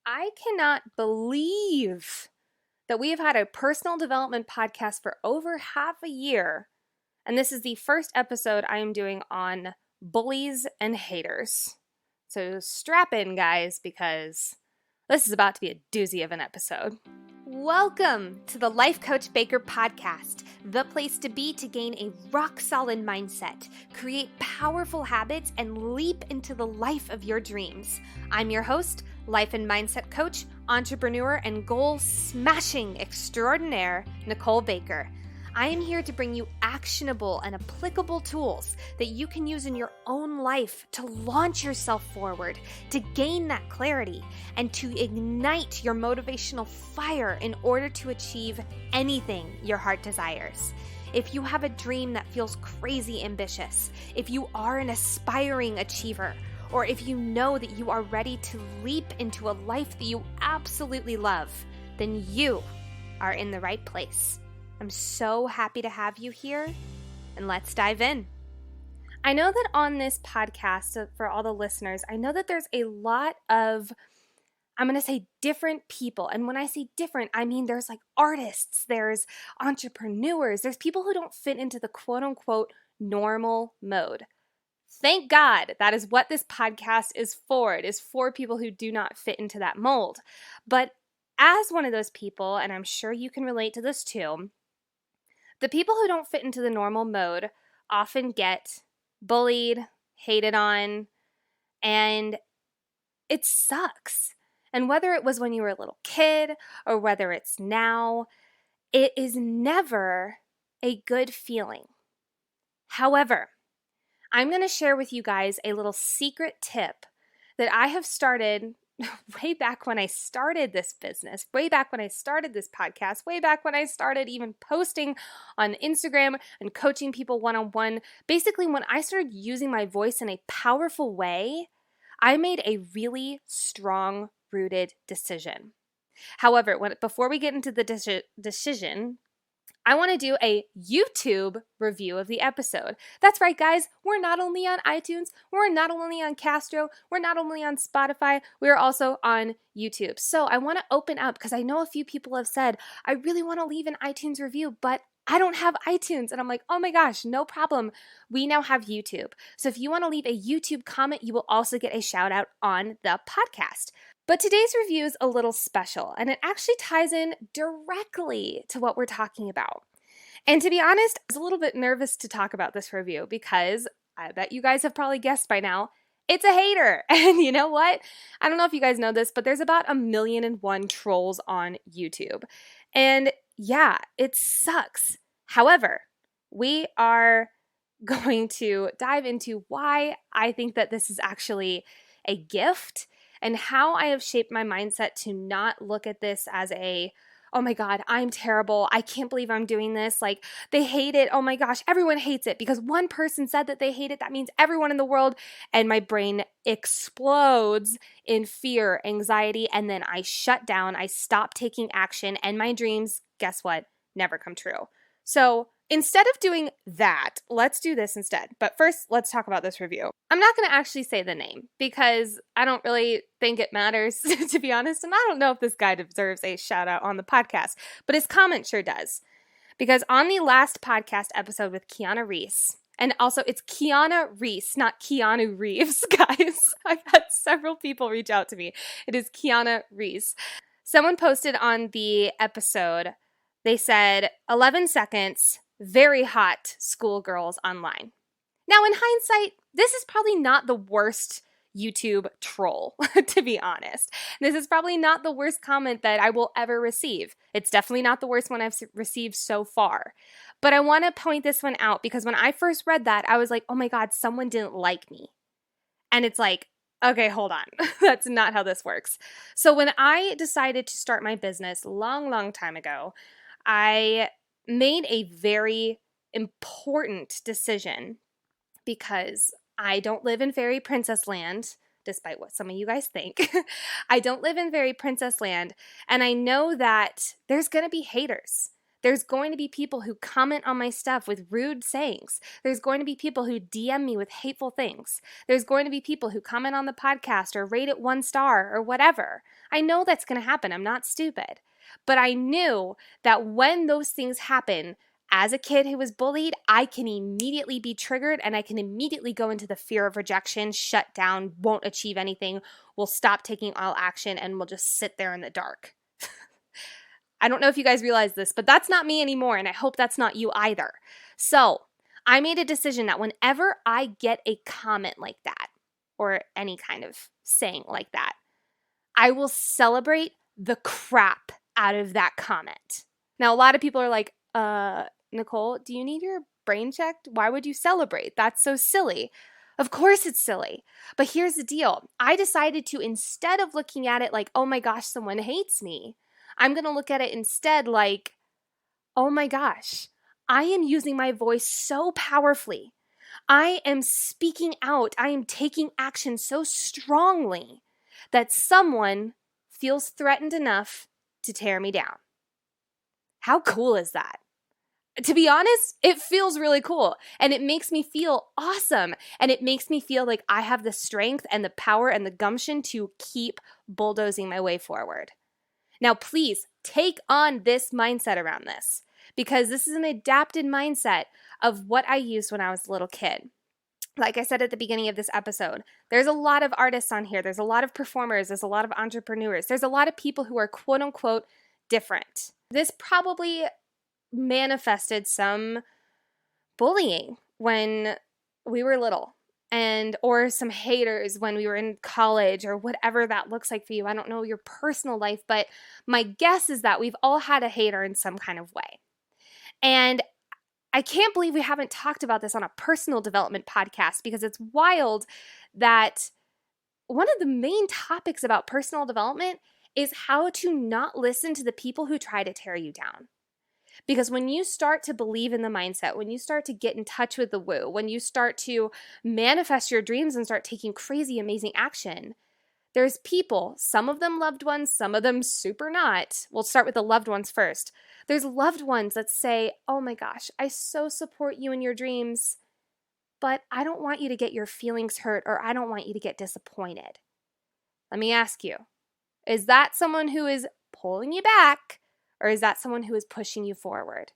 I cannot believe that we have had a personal development podcast for over half a year. And this is the first episode I am doing on bullies and haters. So strap in, guys, because this is about to be a doozy of an episode. Welcome to the Life Coach Baker podcast, the place to be to gain a rock-solid mindset, create powerful habits, and leap into the life of your dreams. I'm your host, life and mindset coach, entrepreneur, and goal-smashing extraordinaire, Nicole Baker. I am here to bring you actionable and applicable tools that you can use in your own life to launch yourself forward, to gain that clarity, and to ignite your motivational fire in order to achieve anything your heart desires. If you have a dream that feels crazy ambitious, if you are an aspiring achiever, or if you know that you are ready to leap into a life that you absolutely love, then you are in the right place. I'm so happy to have you here, and let's dive in. I know that on this podcast, for all the listeners, I know that there's a lot of, I'm going to say different people. And when I say different, I mean there's like artists, there's entrepreneurs, there's people who don't fit into the quote unquote normal mode. Thank God that is what this podcast is for. It is for people who do not fit into that mold. But as one of those people, and I'm sure you can relate to this too, the people who don't fit into the normal mode often get bullied, hated on, and it sucks. And whether it was when you were a little kid or whether it's now, it is never a good feeling. However, I'm going to share with you guys a little secret tip that I have started way back when I started this business, way back when I started this podcast, way back when I started even posting on Instagram and coaching people one-on-one. Basically, when I started using my voice in a powerful way, I made a really strong rooted decision. However, before we get into the decision, I want to do a YouTube review of the episode. That's right, guys. We're not only on iTunes, we're not only on Castro, we're not only on Spotify, we're also on YouTube. So I want to open up because I know a few people have said, I really want to leave an iTunes review, but I don't have iTunes. And I'm like, oh my gosh, no problem. We now have YouTube. So if you want to leave a YouTube comment, you will also get a shout out on the podcast. But today's review is a little special, and it actually ties in directly to what we're talking about. And to be honest, I was a little bit nervous to talk about this review because I bet you guys have probably guessed by now, it's a hater. And you know what? I don't know if you guys know this, but there's about 1,000,001 trolls on YouTube. And yeah, it sucks. However, we are going to dive into why I think that this is actually a gift and how I have shaped my mindset to not look at this as oh my God, I'm terrible. I can't believe I'm doing this. Like, they hate it. Oh my gosh, everyone hates it because one person said that they hate it. That means everyone in the world. And my brain explodes in fear, anxiety, and then I shut down. I stop taking action, and my dreams, guess what? Never come true. So instead of doing that, let's do this instead. But first, let's talk about this review. I'm not going to actually say the name because I don't really think it matters, to be honest. And I don't know if this guy deserves a shout out on the podcast, but his comment sure does. Because on the last podcast episode with Keanu Reese, and also it's Keanu Reese, not Keanu Reeves, guys. I've had several people reach out to me. It is Keanu Reese. Someone posted on the episode, they said, 11 seconds, very hot schoolgirls online. Now, in hindsight, this is probably not the worst YouTube troll, to be honest. This is probably not the worst comment that I will ever receive. It's definitely not the worst one I've received so far. But I want to point this one out because when I first read that, I was like, oh my God, someone didn't like me. And it's like, okay, hold on. That's not how this works. So when I decided to start my business long time ago, I made a very important decision because I don't live in fairy princess land, despite what some of you guys think. I don't live in fairy princess land, and I know that there's going to be haters. There's going to be people who comment on my stuff with rude sayings. There's going to be people who DM me with hateful things. There's going to be people who comment on the podcast or rate it 1 star or whatever. I know that's going to happen. I'm not stupid. But I knew that when those things happen, as a kid who was bullied, I can immediately be triggered and I can immediately go into the fear of rejection, shut down, won't achieve anything, will stop taking all action, and will just sit there in the dark. I don't know if you guys realize this, but that's not me anymore, and I hope that's not you either. So I made a decision that whenever I get a comment like that, or any kind of saying like that, I will celebrate the crap out of that comment. Now, a lot of people are like, Nicole, do you need your brain checked? Why would you celebrate? That's so silly. Of course it's silly. But here's the deal. I decided to, instead of looking at it like, oh my gosh, someone hates me, I'm going to look at it instead like, oh my gosh, I am using my voice so powerfully. I am speaking out. I am taking action so strongly that someone feels threatened enough to tear me down. How cool is that? To be honest, it feels really cool, and it makes me feel awesome, and it makes me feel like I have the strength and the power and the gumption to keep bulldozing my way forward. Now, please take on this mindset around this, because this is an adapted mindset of what I used when I was a little kid. Like I said at the beginning of this episode, there's a lot of artists on here. There's a lot of performers. There's a lot of entrepreneurs. There's a lot of people who are quote unquote different. This probably manifested some bullying when we were little, and or some haters when we were in college, or whatever that looks like for you. I don't know your personal life, but my guess is that we've all had a hater in some kind of way. And I can't believe we haven't talked about this on a personal development podcast, because it's wild that one of the main topics about personal development is how to not listen to the people who try to tear you down. Because when you start to believe in the mindset, when you start to get in touch with the woo, when you start to manifest your dreams and start taking crazy, amazing action, there's people, some of them loved ones, some of them super not. We'll start with the loved ones first. There's loved ones that say, oh my gosh, I so support you in your dreams, but I don't want you to get your feelings hurt, or I don't want you to get disappointed. Let me ask you, is that someone who is pulling you back, or is that someone who is pushing you forward?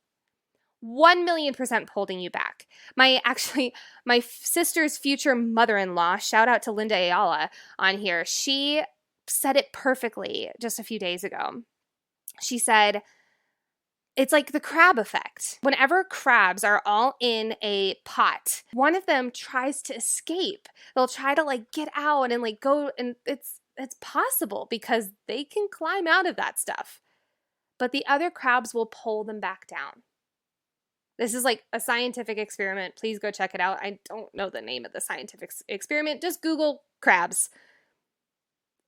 1,000,000% holding you back. My sister's future mother-in-law, shout out to Linda Ayala on here, she said it perfectly just a few days ago. She said, it's like the crab effect. Whenever crabs are all in a pot, one of them tries to escape. They'll try to like get out and like go, and it's possible because they can climb out of that stuff. But the other crabs will pull them back down. This is like a scientific experiment. Please go check it out. I don't know the name of the scientific experiment. Just Google crabs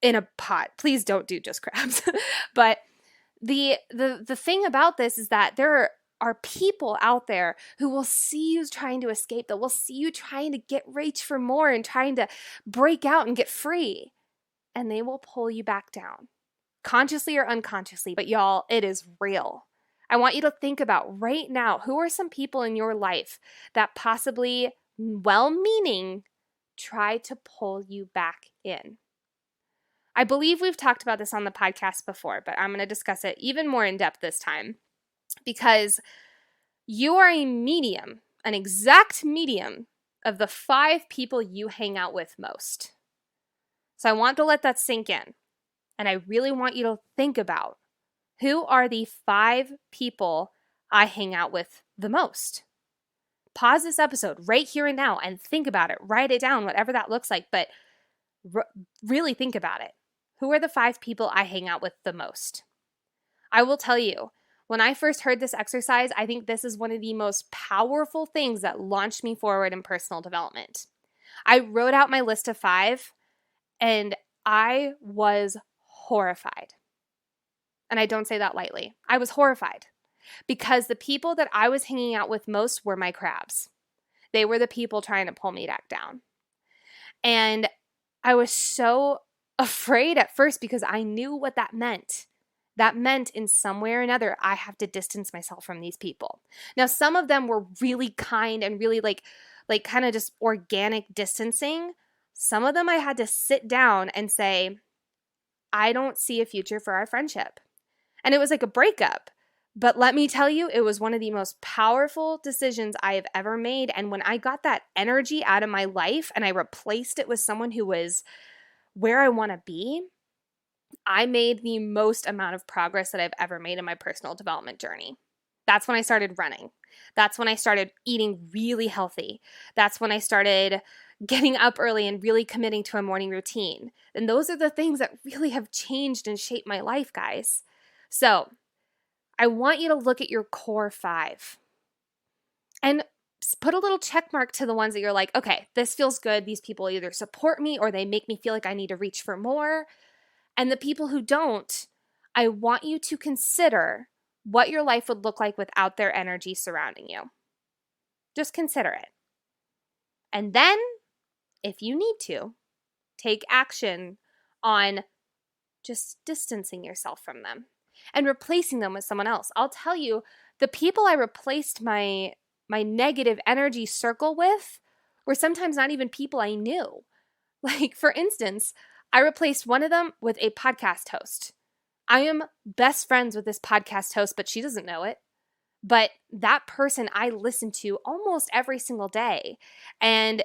in a pot. Please don't do just crabs. But the thing about this is that there are people out there who will see you trying to escape, that will see you trying to reach for more and trying to break out and get free. And they will pull you back down, consciously or unconsciously. But y'all, it is real. I want you to think about right now, who are some people in your life that possibly, well-meaning, try to pull you back in? I believe we've talked about this on the podcast before, but I'm going to discuss it even more in depth this time, because you are a medium, an exact medium of the 5 people you hang out with most. So I want to let that sink in. And I really want you to think about, who are the 5 people I hang out with the most? Pause this episode right here and now and think about it. Write it down, whatever that looks like, but really think about it. Who are the 5 people I hang out with the most? I will tell you, when I first heard this exercise, I think this is one of the most powerful things that launched me forward in personal development. I wrote out my list of 5, and I was horrified. And I don't say that lightly. I was horrified because the people that I was hanging out with most were my crabs. They were the people trying to pull me back down. And I was so afraid at first because I knew what that meant. that meant in some way or another, I have to distance myself from these people. Now, some of them were really kind and really like kind of just organic distancing. Some of them I had to sit down and say, I don't see a future for our friendship. And it was like a breakup. But let me tell you, it was one of the most powerful decisions I have ever made. And when I got that energy out of my life and I replaced it with someone who was where I want to be, I made the most amount of progress that I've ever made in my personal development journey. That's when I started running. That's when I started eating really healthy. That's when I started getting up early and really committing to a morning routine. And those are the things that really have changed and shaped my life, guys. So I want you to look at your core 5 and put a little check mark to the ones that you're like, okay, this feels good. These people either support me or they make me feel like I need to reach for more. And the people who don't, I want you to consider what your life would look like without their energy surrounding you. Just consider it. And then, if you need to, take action on just distancing yourself from them and replacing them with someone else. I'll tell you, the people I replaced my negative energy circle with were sometimes not even people I knew. Like, for instance, I replaced one of them with a podcast host. I am best friends with this podcast host, but she doesn't know it. But that person I listen to almost every single day, and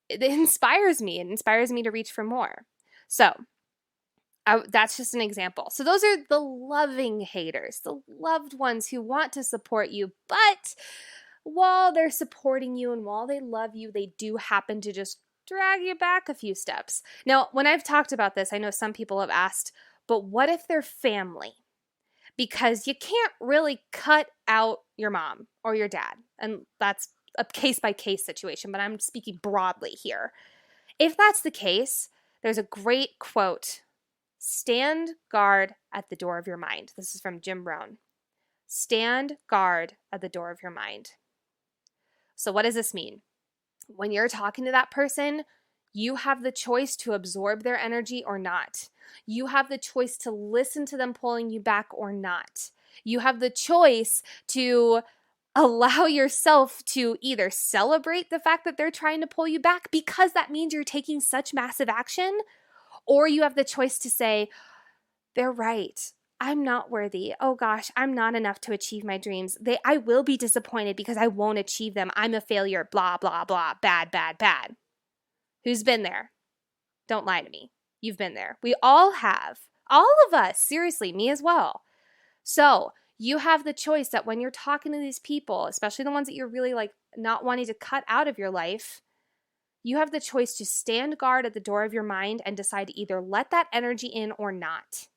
it inspires me. It inspires me to reach for more. So that's just an example. So those are the loving haters, the loved ones who want to support you, but while they're supporting you and while they love you, they do happen to just drag you back a few steps. Now, when I've talked about this, I know some people have asked, but what if they're family? Because you can't really cut out your mom or your dad. And that's a case-by-case situation, but I'm speaking broadly here. If that's the case, there's a great quote. Stand guard at the door of your mind. This is from Jim Rohn. Stand guard at the door of your mind. So what does this mean? When you're talking to that person, you have the choice to absorb their energy or not. You have the choice to listen to them pulling you back or not. You have the choice to allow yourself to either celebrate the fact that they're trying to pull you back because that means you're taking such massive action, or you have the choice to say, they're right. I'm not worthy. Oh gosh, I'm not enough to achieve my dreams. I will be disappointed because I won't achieve them. I'm a failure, blah, blah, blah, bad, bad, bad. Who's been there? Don't lie to me. You've been there. We all have. All of us. Seriously, me as well. So you have the choice that when you're talking to these people, especially the ones that you're really like not wanting to cut out of your life, you have the choice to stand guard at the door of your mind and decide to either let that energy in or not.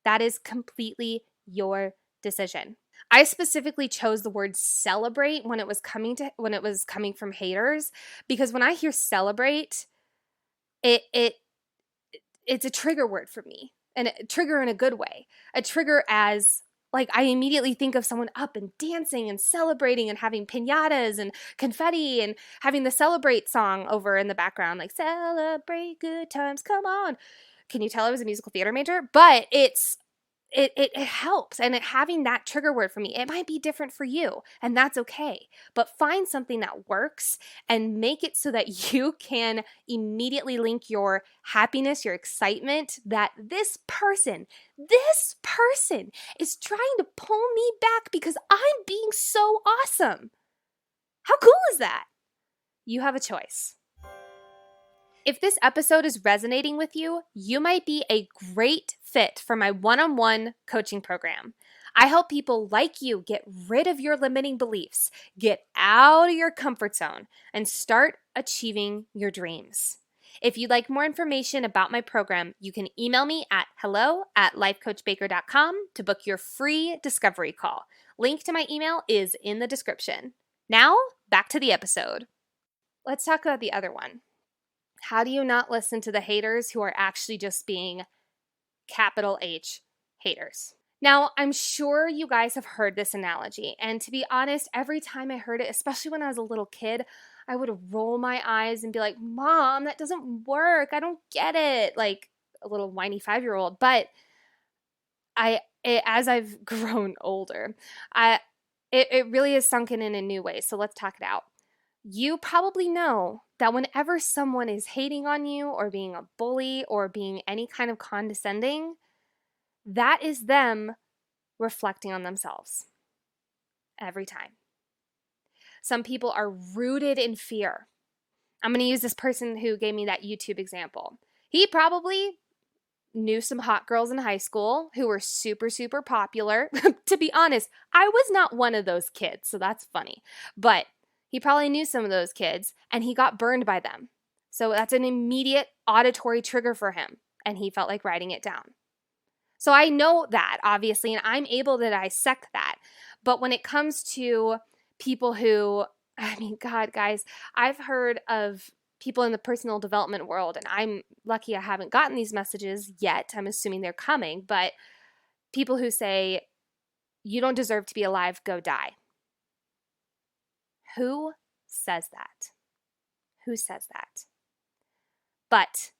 That is completely your decision. I specifically chose the word celebrate when it was coming from haters, because when I hear celebrate, it's a trigger word for me, and a trigger in a good way. A trigger as like I immediately think of someone up and dancing and celebrating and having piñatas and confetti and having the celebrate song over in the background, like celebrate good times, come on. Can you tell I was a musical theater major? But it helps. And having that trigger word for me, it might be different for you, and that's okay. But find something that works and make it so that you can immediately link your happiness, your excitement that this person is trying to pull me back because I'm being so awesome. How cool is that? You have a choice. If this episode is resonating with you, you might be a great fit for my one-on-one coaching program. I help people like you get rid of your limiting beliefs, get out of your comfort zone, and start achieving your dreams. If you'd like more information about my program, you can email me at hello@lifecoachbaker.com to book your free discovery call. Link to my email is in the description. Now, back to the episode. Let's talk about the other one. How do you not listen to the haters who are actually just being capital H haters? Now, I'm sure you guys have heard this analogy, and to be honest, every time I heard it, especially when I was a little kid, I would roll my eyes and be like, Mom, that doesn't work. I don't get it. Like a little whiny 5-year-old. But I as I've grown older, I it really has sunken in new ways. So let's talk it out. You probably know that whenever someone is hating on you or being a bully or being any kind of condescending, that is them reflecting on themselves every time. Some people are rooted in fear. I'm going to use this person who gave me that YouTube example. He probably knew some hot girls in high school who were super, super popular. To be honest, I was not one of those kids, so that's funny. But he probably knew some of those kids and he got burned by them. So that's an immediate auditory trigger for him, and he felt like writing it down. So I know that, obviously, and I'm able to dissect that. But when it comes to people who, I mean, God, guys, I've heard of people in the personal development world, and I'm lucky I haven't gotten these messages yet. I'm assuming they're coming, but people who say, you don't deserve to be alive, go die. Who says that? Who says that? But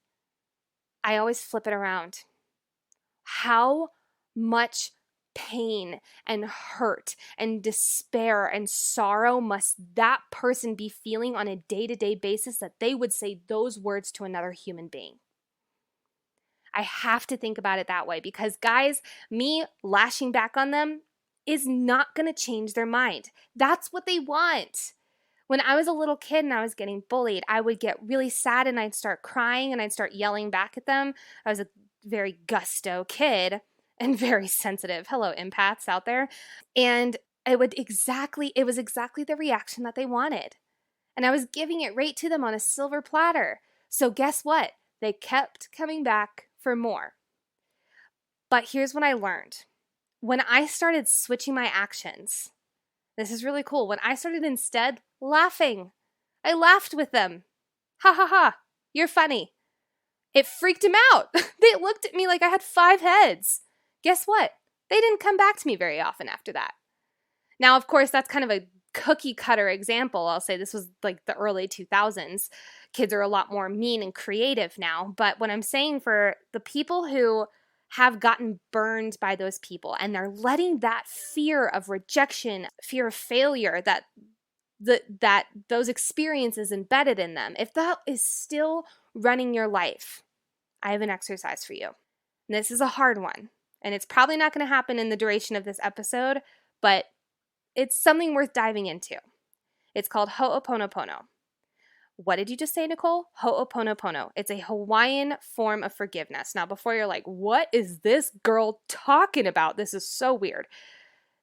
I always flip it around. How much pain and hurt and despair and sorrow must that person be feeling on a day-to-day basis that they would say those words to another human being? I have to think about it that way because, guys, me lashing back on them is not going to change their mind. That's what they want. When I was a little kid and I was getting bullied, I would get really sad and I'd start crying and I'd start yelling back at them. I was a very gusto kid and very sensitive. Hello, empaths out there. And it was exactly the reaction that they wanted. And I was giving it right to them on a silver platter. So guess what? They kept coming back for more. But here's what I learned. When I started switching my actions, this is really cool. When I started instead laughing, I laughed with them. Ha ha ha, you're funny. It freaked them out. They looked at me like I had 5 heads. Guess what? They didn't come back to me very often after that. Now, of course, that's kind of a cookie cutter example. I'll say this was like the early 2000s. Kids are a lot more mean and creative now. But what I'm saying for the people who have gotten burned by those people and they're letting that fear of rejection, fear of failure, that those experiences embedded in them, if that is still running your life, I have an exercise for you. And this is a hard one. And it's probably not going to happen in the duration of this episode, but it's something worth diving into. It's called Ho'oponopono. What did you just say, Nicole? Ho'oponopono. It's a Hawaiian form of forgiveness. Now, before you're like, what is this girl talking about? This is so weird.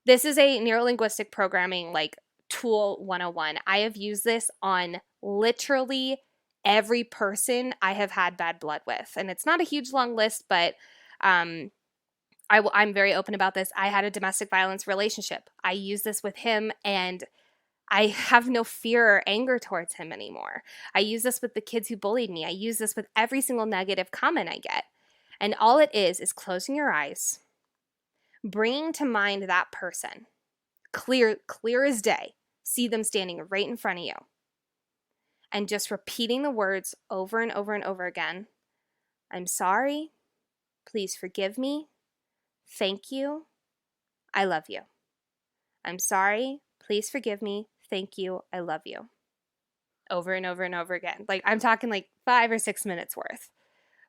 This is a neurolinguistic programming like tool 101. I have used this on literally every person I have had bad blood with. And it's not a huge long list, but I'm very open about this. I had a domestic violence relationship. I used this with him and I have no fear or anger towards him anymore. I use this with the kids who bullied me. I use this with every single negative comment I get. And all it is closing your eyes, bringing to mind that person, clear as day. See them standing right in front of you. And just repeating the words over and over and over again. I'm sorry. Please forgive me. Thank you. I love you. I'm sorry. Please forgive me. Thank you. I love you. Over and over and over again. Like I'm talking like 5 or 6 minutes worth.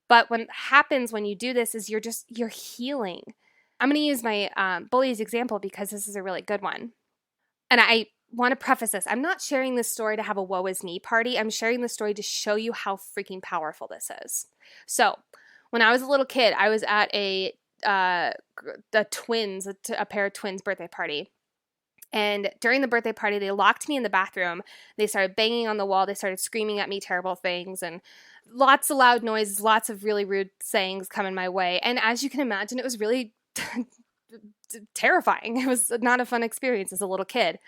But what happens when you do this is you're healing. I'm going to use my Bullies example because this is a really good one. And I want to preface this. I'm not sharing this story to have a woe is me party. I'm sharing this story to show you how freaking powerful this is. So when I was a little kid, I was at a pair of twins birthday party. And during the birthday party, they locked me in the bathroom. They started banging on the wall. They started screaming at me terrible things and lots of loud noises, lots of really rude sayings coming my way. And as you can imagine, it was really terrifying. It was not a fun experience as a little kid.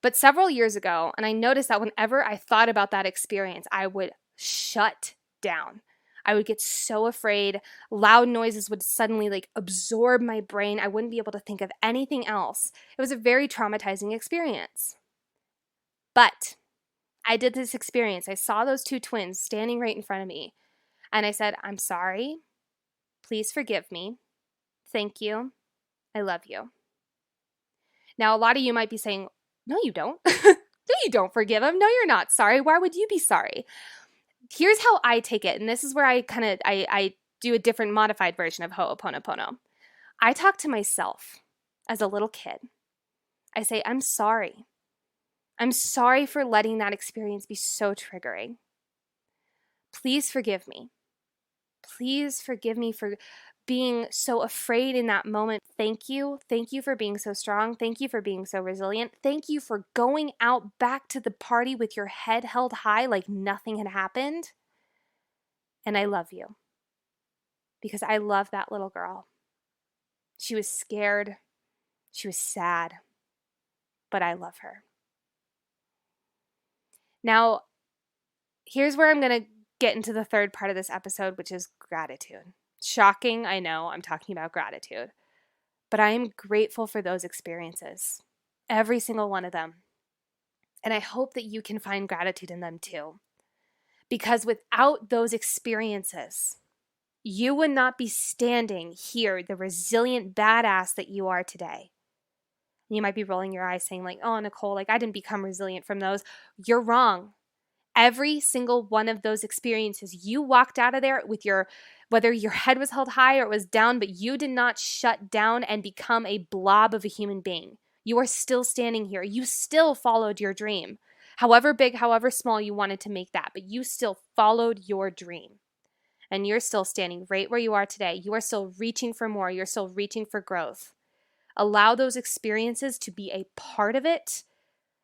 But several years ago, and I noticed that whenever I thought about that experience, I would shut down. I would get so afraid. Loud noises would suddenly like absorb my brain. I wouldn't be able to think of anything else. It was a very traumatizing experience. But I did this experience. I saw those 2 twins standing right in front of me. And I said, I'm sorry. Please forgive me. Thank you. I love you. Now, a lot of you might be saying, no, you don't. No, you don't forgive him. No, you're not sorry. Why would you be sorry? Here's how I take it. And this is where I do a different modified version of Ho'oponopono. I talk to myself as a little kid. I say, I'm sorry. I'm sorry for letting that experience be so triggering. Please forgive me. Please forgive me for being so afraid in that moment. Thank you. Thank you for being so strong. Thank you for being so resilient. Thank you for going out back to the party with your head held high like nothing had happened. And I love you because I love that little girl. She was scared. She was sad, but I love her. Now, here's where I'm going to get into the third part of this episode, which is gratitude. Shocking, I know, I'm talking about gratitude. But I am grateful for those experiences, every single one of them. And I hope that you can find gratitude in them too. Because without those experiences, you would not be standing here, the resilient badass that you are today. You might be rolling your eyes saying like, oh, Nicole, like I didn't become resilient from those. You're wrong. Every single one of those experiences, you walked out of there with whether your head was held high or it was down, but you did not shut down and become a blob of a human being. You are still standing here. You still followed your dream. However big, however small you wanted to make that, but you still followed your dream. And you're still standing right where you are today. You are still reaching for more. You're still reaching for growth. Allow those experiences to be a part of it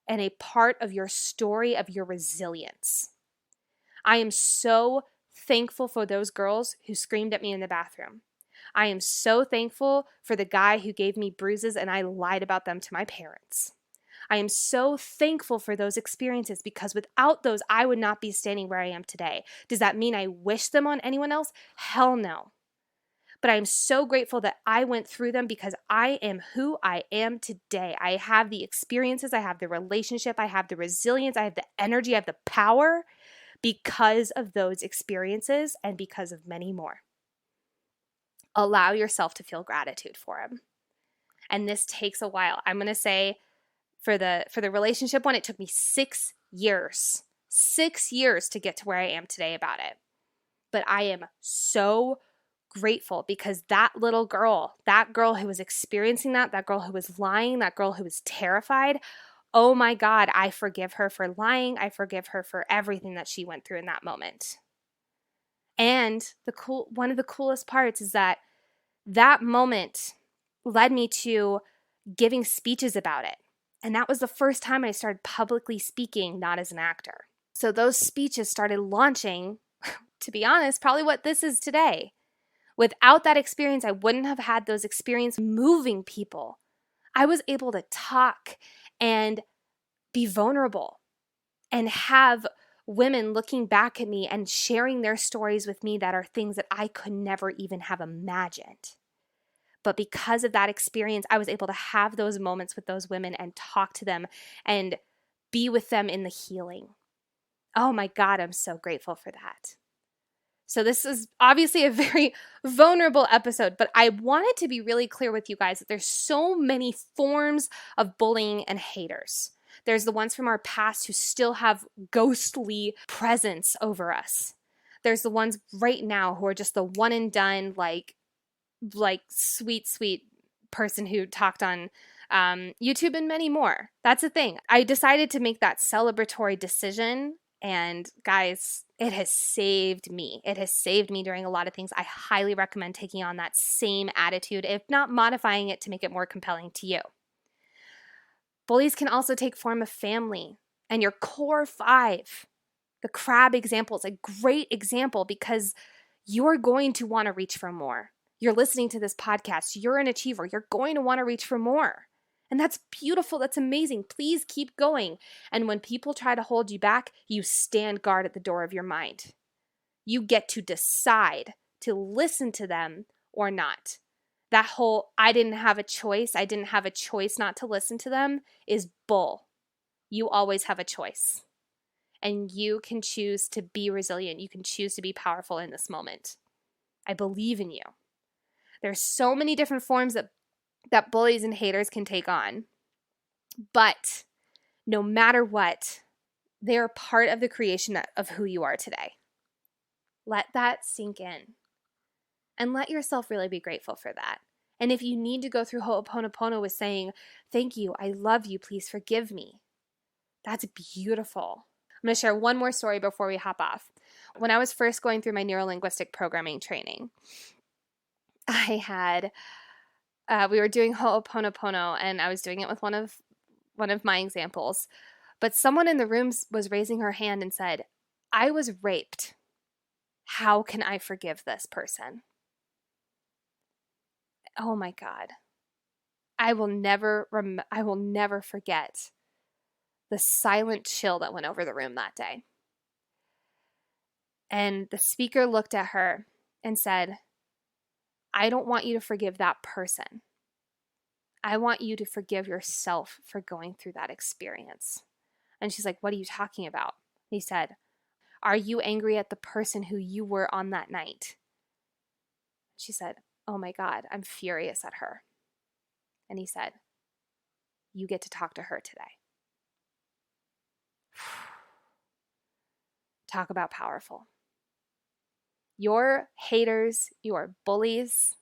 and a part of your story of your resilience. I am so thankful for those girls who screamed at me in the bathroom. I am so thankful for the guy who gave me bruises and I lied about them to my parents. I am so thankful for those experiences because without those, I would not be standing where I am today. Does that mean I wish them on anyone else? Hell no. But I'm so grateful that I went through them because I am who I am today. I have the experiences, I have the relationship, I have the resilience, I have the energy, I have the power because of those experiences and because of many more. Allow yourself to feel gratitude for them. And this takes a while. I'm going to say for the relationship one, it took me 6 years. 6 years to get to where I am today about it. But I am so grateful because that little girl, that girl who was experiencing that girl who was lying, that girl who was terrified, oh my God, I forgive her for lying. I forgive her for everything that she went through in that moment. And one of the coolest parts is that moment led me to giving speeches about it. And that was the first time I started publicly speaking, not as an actor. So those speeches started launching, to be honest, probably what this is today. Without that experience, I wouldn't have had those experiences moving people. I was able to talk and be vulnerable and have women looking back at me and sharing their stories with me that are things that I could never even have imagined. But because of that experience, I was able to have those moments with those women and talk to them and be with them in the healing. Oh my God, I'm so grateful for that. So this is obviously a very vulnerable episode, but I wanted to be really clear with you guys that there's so many forms of bullying and haters. There's the ones from our past who still have ghostly presence over us. There's the ones right now who are just the one and done, like sweet person who talked on YouTube and many more. That's the thing. I decided to make that celebratory decision. And guys, it has saved me. It has saved me during a lot of things. I highly recommend taking on that same attitude, if not modifying it to make it more compelling to you. Bullies can also take form of family. And your core 5, the crab example is a great example because you're going to want to reach for more. You're listening to this podcast. You're an achiever. You're going to want to reach for more. And that's beautiful. That's amazing. Please keep going. And when people try to hold you back, you stand guard at the door of your mind. You get to decide to listen to them or not. That whole I didn't have a choice not to listen to them is bull. You always have a choice. And you can choose to be resilient. You can choose to be powerful in this moment. I believe in you. There's so many different forms that that bullies and haters can take on. But no matter what, they're part of the creation of who you are today. Let that sink in. And let yourself really be grateful for that. And if you need to go through Ho'oponopono with saying, thank you, I love you, please forgive me, that's beautiful. I'm going to share one more story before we hop off. When I was first going through my neurolinguistic programming training, we were doing Ho'oponopono, and I was doing it with one of my examples. But someone in the room was raising her hand and said, I was raped. How can I forgive this person? Oh my God. I will never forget the silent chill that went over the room that day. And the speaker looked at her and said, I don't want you to forgive that person. I want you to forgive yourself for going through that experience. And she's like, what are you talking about? He said, are you angry at the person who you were on that night? She said, oh my God, I'm furious at her. And he said, you get to talk to her today. Talk about powerful. Your haters, your bullies,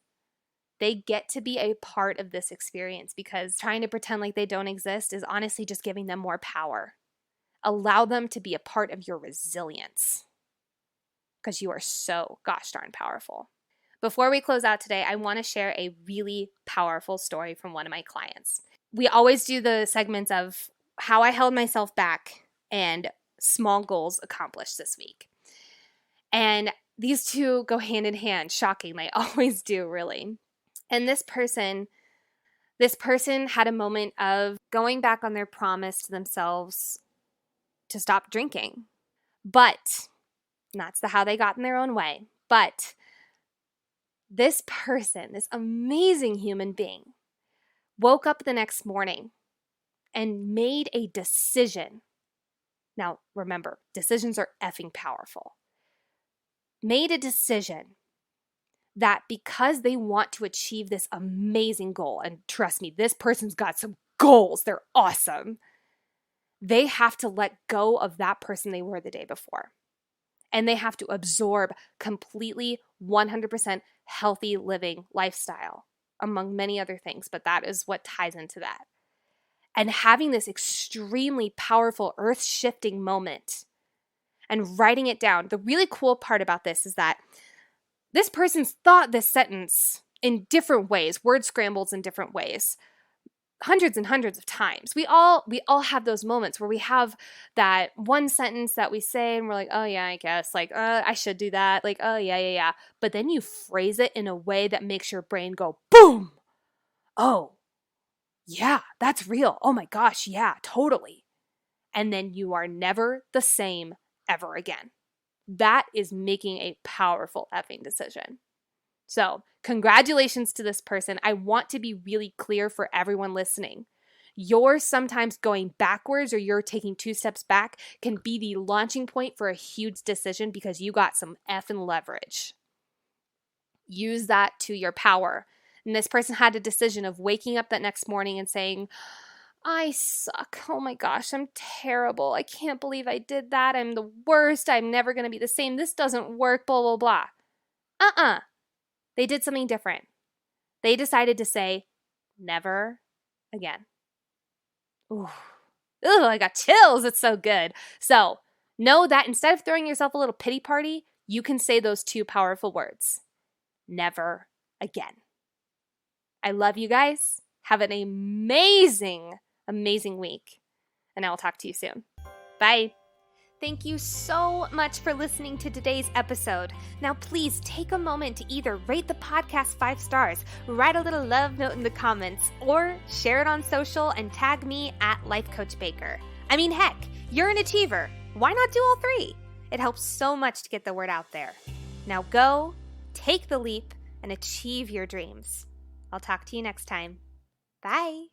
they get to be a part of this experience, because trying to pretend like they don't exist is honestly just giving them more power. Allow them to be a part of your resilience, because you are so gosh darn powerful. Before we close out today, I want to share a really powerful story from one of my clients. We always do the segments of how I held myself back and small goals accomplished this week. And these two go hand in hand, shocking. They always do, really. And this person had a moment of going back on their promise to themselves to stop drinking. But that's how they got in their own way. But this person, this amazing human being, woke up the next morning and made a decision. Now, remember, decisions are effing powerful. Made a decision that because they want to achieve this amazing goal, and trust me, this person's got some goals, they're awesome, they have to let go of that person they were the day before. And they have to absorb completely 100% healthy living lifestyle, among many other things, but that is what ties into that. And having this extremely powerful earth-shifting moment and writing it down. The really cool part about this is that this person's thought this sentence in different ways, word scrambles in different ways, hundreds and hundreds of times. We all have those moments where we have that one sentence that we say and we're like, oh yeah, I guess, like, I should do that. Like, oh yeah. But then you phrase it in a way that makes your brain go, boom. Oh, yeah, that's real. Oh my gosh, yeah, totally. And then you are never the same ever again. That is making a powerful effing decision. So, congratulations to this person. I want to be really clear for everyone listening. You're sometimes going backwards, or you're taking 2 steps back, can be the launching point for a huge decision because you got some effing leverage. Use that to your power. And this person had a decision of waking up that next morning and saying, I suck. Oh my gosh, I'm terrible. I can't believe I did that. I'm the worst. I'm never going to be the same. This doesn't work, blah, blah, blah. They did something different. They decided to say, never again. Ooh, I got chills. It's so good. So know that instead of throwing yourself a little pity party, you can say those 2 powerful words. Never again. I love you guys. Have an amazing week. And I will talk to you soon. Bye. Thank you so much for listening to today's episode. Now, please take a moment to either rate the podcast 5 stars, write a little love note in the comments, or share it on social and tag me at Life Coach Baker. I mean, heck, you're an achiever. Why not do all 3? It helps so much to get the word out there. Now go, take the leap, and achieve your dreams. I'll talk to you next time. Bye.